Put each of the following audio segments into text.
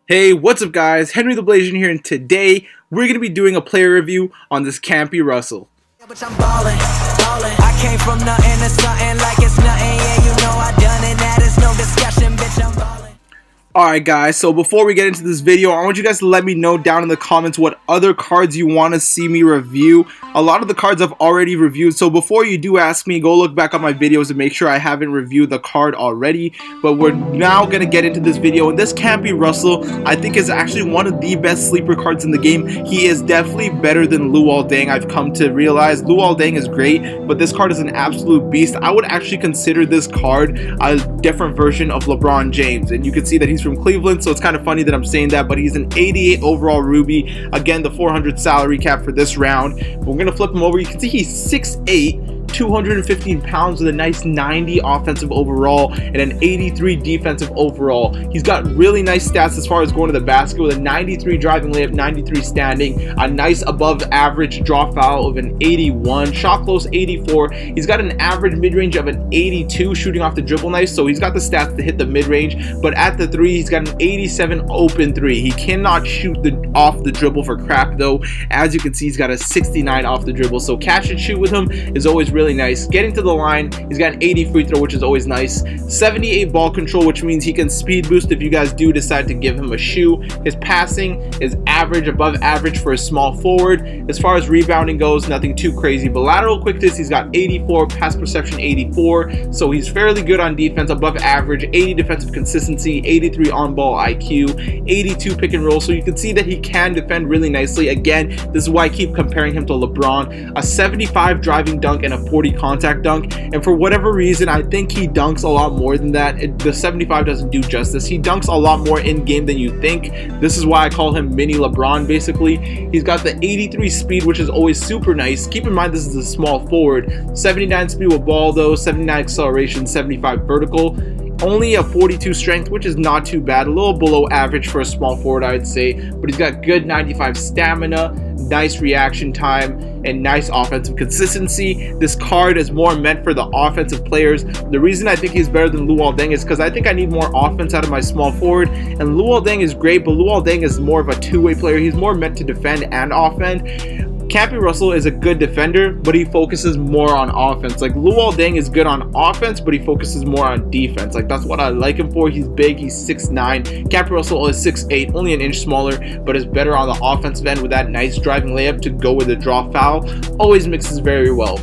Hey, what's up guys? Henry the Blasian here, and today we're going to be doing a player review on this Campy Russell. But I'm ballin'. I came from nothing to something like it's nothing. Yeah, you know I done it. That is no discussion, bitch. I'm ballin'. Alright guys, so before we get into this video, I want you guys to let me know down in the comments what other cards you want to see me review. A lot of the cards I've already reviewed, so before you do ask me, go look back on my videos and make sure I haven't reviewed the card already. But we're now going to get into this video, and this Campy Russell, I think, is actually one of the best sleeper cards in the game. He is definitely better than Luol Deng. I've come to realize Luol Deng is great, but this card is an absolute beast. I would actually consider this card a different version of LeBron James, and you can see that he's from Cleveland, so it's kind of funny that I'm saying that, but he's an 88 overall Ruby. Again, the 400 salary cap for this round. We're going to flip him over. You can see he's 6'8", 215 pounds with a nice 90 offensive overall and an 83 defensive overall. He's got really nice stats as far as going to the basket with a 93 driving layup, 93 standing, a nice above average draw foul of an 81, shot close 84. He's got an average mid-range of an 82, shooting off the dribble nice, so he's got the stats to hit the mid-range, but at the three he's got an 87 open three. He cannot shoot off the dribble for crap though. As you can see, he's got a 69 off the dribble, so catch and shoot with him is always really nice. Getting to the line, he's got an 80 free throw, which is always nice. 78 ball control, which means he can speed boost if you guys do decide to give him a shoe. His passing is average, above average for a small forward. As far as rebounding goes, nothing too crazy, but lateral quickness, he's got 84, pass perception 84, so he's fairly good on defense, above average, 80 defensive consistency, 83 on ball IQ, 82 pick and roll, so you can see that he can defend really nicely. Again, this is why I keep comparing him to LeBron. A 75 driving dunk and a 40 contact dunk, and for whatever reason I think he dunks a lot more than that. The 75 doesn't do justice. He dunks a lot more in game than you think. This is why I call him mini LeBron basically. He's got the 83 speed, which is always super nice. Keep in mind this is a small forward. 79 speed with ball though, 79 acceleration, 75 vertical. Only a 42 strength, which is not too bad, a little below average for a small forward I'd say, but he's got good 95 stamina, nice reaction time, and nice offensive consistency. This card is more meant for the offensive players. The reason I think he's better than Luol Deng is because I think I need more offense out of my small forward, and Luol Deng is great, but Luol Deng is more of a two-way player. He's more meant to defend and offend. Campy Russell is a good defender, but he focuses more on offense. Like Luol Deng is good on offense, but he focuses more on defense. Like that's what I like him for. He's big, he's 6'9". Campy Russell is 6'8", only an inch smaller, but is better on the offensive end with that nice driving layup to go with the draw foul. Always mixes very well.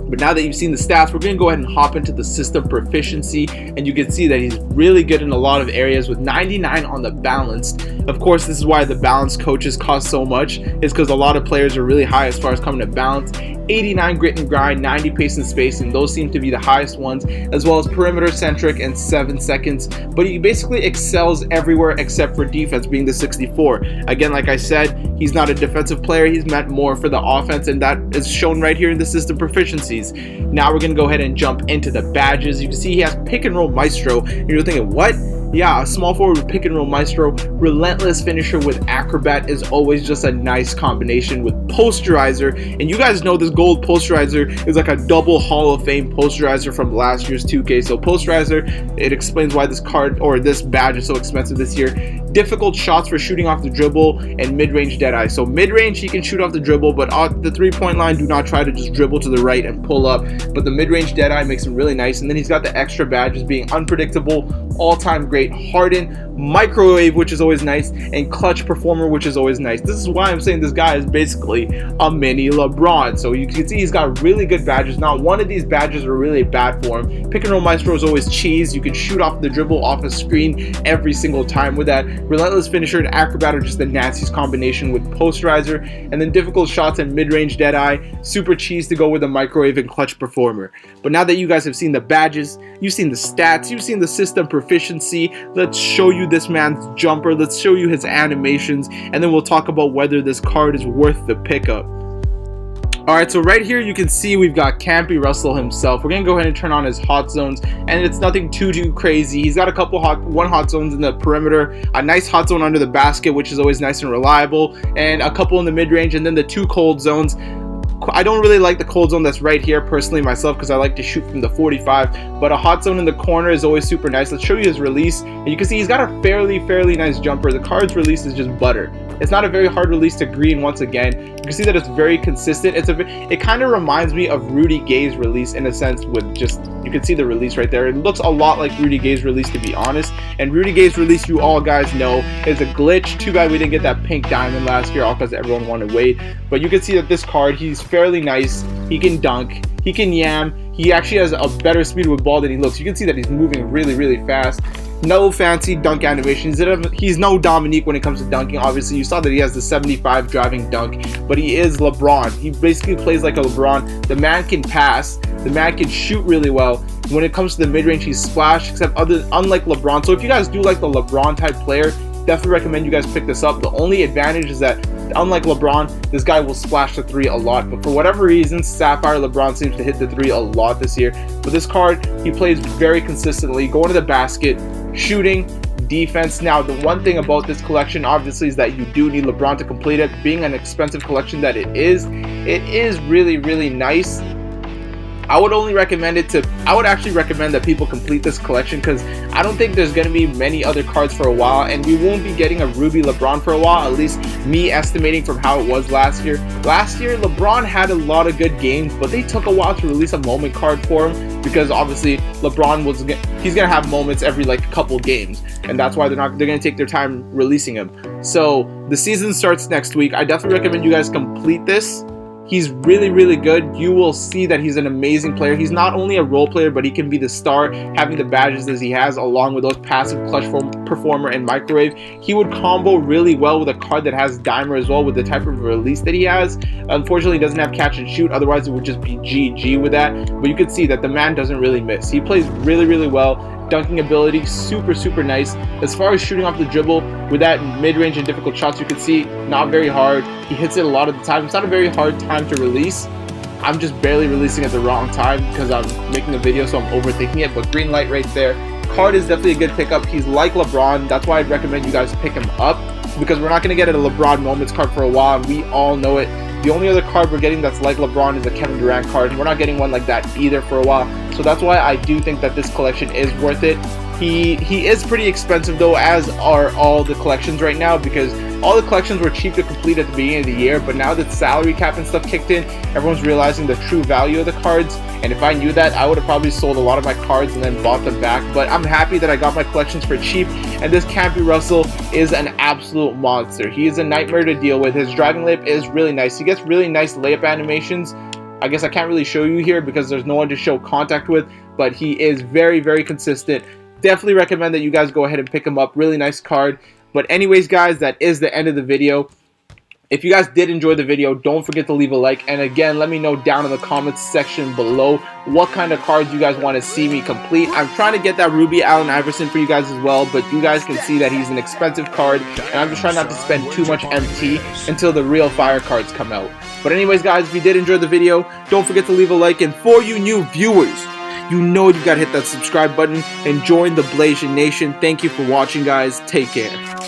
But now that you've seen the stats, we're going to go ahead and hop into the system proficiency, and you can see that he's really good in a lot of areas with 99 on the balanced. Of course, this is why the balanced coaches cost so much, is because a lot of players are really high as far as coming to balance. 89 grit and grind, 90 pace and spacing, those seem to be the highest ones, as well as perimeter centric and 7 seconds. But he basically excels everywhere except for defense, being the 64. Again, like I said, he's not a defensive player, he's meant more for the offense, and that is shown right here in the system proficiencies. Now we're going to go ahead and jump into the badges. You can see he has pick and roll maestro, and you're thinking, what? Yeah, a small forward with pick and roll maestro. Relentless finisher with acrobat is always just a nice combination with posterizer, and you guys know this gold posterizer is like a double Hall of Fame posterizer from last year's 2K. So posterizer, it explains why this card or this badge is so expensive this year. Difficult shots for shooting off the dribble and mid-range deadeye. So mid-range he can shoot off the dribble, but at the three-point line do not try to just dribble to the right and pull up, but the mid-range deadeye makes him really nice. And then he's got the extra badges being unpredictable, all-time great, harden, microwave, which is always nice, and clutch performer, which is always nice. This is why I'm saying this guy is basically a mini LeBron. So you can see he's got really good badges. Not one of these badges are really bad for him. Pick and roll maestro is always cheese. You can shoot off the dribble, off a screen every single time with that. Relentless finisher and acrobat are just the nastiest combination with posterizer, and then difficult shots and mid-range deadeye, super cheese to go with a microwave and clutch performer. But now that you guys have seen the badges, you've seen the stats, you've seen the system proficiency, let's show you this man's jumper, let's show you his animations, and then we'll talk about whether this card is worth the pickup. Alright, so right here you can see we've got Campy Russell himself. We're going to go ahead and turn on his hot zones, and it's nothing too crazy. He's got a couple hot zones in the perimeter, a nice hot zone under the basket, which is always nice and reliable, and a couple in the mid-range, and then the two cold zones. I don't really like the cold zone that's right here personally myself, because I like to shoot from the 45, but a hot zone in the corner is always super nice. Let's show you his release, and you can see he's got a fairly nice jumper. The card's release is just butter. It's not a very hard release to green. Once again, you can see that it's very consistent. It kind of reminds me of Rudy Gay's release in a sense, with just, you can see the release right there. It looks a lot like Rudy Gay's release, to be honest. And Rudy Gay's release, you all guys know, is a glitch. Too bad we didn't get that pink diamond last year, all because everyone wanted weight. But you can see that this card, he's fairly nice. He can dunk, he can yam. He actually has a better speed with ball than he looks. You can see that he's moving really fast. No fancy dunk animations. He's no Dominique when it comes to dunking. Obviously, you saw that he has the 75 driving dunk, but he is LeBron. He basically plays like a LeBron. The man can pass. The man can shoot really well. When it comes to the mid-range, he's splash, unlike LeBron. So if you guys do like the LeBron type player, definitely recommend you guys pick this up. The only advantage is that, unlike LeBron, this guy will splash the 3 a lot. But for whatever reason, Sapphire LeBron seems to hit the 3 a lot this year. But this card, he plays very consistently, going to the basket, shooting, defense. Now, the one thing about this collection, obviously, is that you do need LeBron to complete it. Being an expensive collection that it is really nice. I would actually recommend that people complete this collection, because I don't think there's going to be many other cards for a while, and we won't be getting a Ruby LeBron for a while, at least me estimating from how it was last year. Last year, LeBron had a lot of good games, but they took a while to release a moment card for him, because obviously LeBron he's going to have moments every like couple games, and that's why they're going to take their time releasing him. So the season starts next week. I definitely recommend you guys complete this. He's really good. You will see that he's an amazing player. He's not only a role player, but he can be the star, having the badges as he has, along with those passive clutch performer and microwave. He would combo really well with a card that has dimer as well, with the type of release that he has. Unfortunately, he doesn't have catch and shoot, otherwise it would just be GG with that. But you can see that the man doesn't really miss. He plays really well. Dunking ability, super nice. As far as shooting off the dribble with that mid-range and difficult shots, you can see not very hard. He hits it a lot of the time. It's not a very hard time to release. I'm just barely releasing at the wrong time because I'm making a video, so I'm overthinking it. But green light right there. Card is definitely a good pickup. He's like LeBron. That's why I'd recommend you guys pick him up, because we're not going to get a LeBron moments card for a while, and we all know it. The only other card we're getting that's like LeBron is a Kevin Durant card, and we're not getting one like that either for a while. So that's why I do think that this collection is worth it. He is pretty expensive though, as are all the collections right now, because all the collections were cheap to complete at the beginning of the year, but now that salary cap and stuff kicked in, everyone's realizing the true value of the cards. And if I knew that, I would have probably sold a lot of my cards and then bought them back. But I'm happy that I got my collections for cheap, and this Campy Russell is an absolute monster. He is a nightmare to deal with. His driving layup is really nice. He gets really nice layup animations. I guess I can't really show you here because there's no one to show contact with, but he is very consistent. Definitely recommend that you guys go ahead and pick him up. Really nice card. But anyways, guys, that is the end of the video. If you guys did enjoy the video, don't forget to leave a like. And again, let me know down in the comments section below what kind of cards you guys want to see me complete. I'm trying to get that Ruby Allen Iverson for you guys as well, but you guys can see that he's an expensive card, and I'm just trying not to spend too much MT until the real fire cards come out. But anyways, guys, if you did enjoy the video, don't forget to leave a like. And for you new viewers, you know you gotta hit that subscribe button and join the Blasian Nation. Thank you for watching, guys. Take care.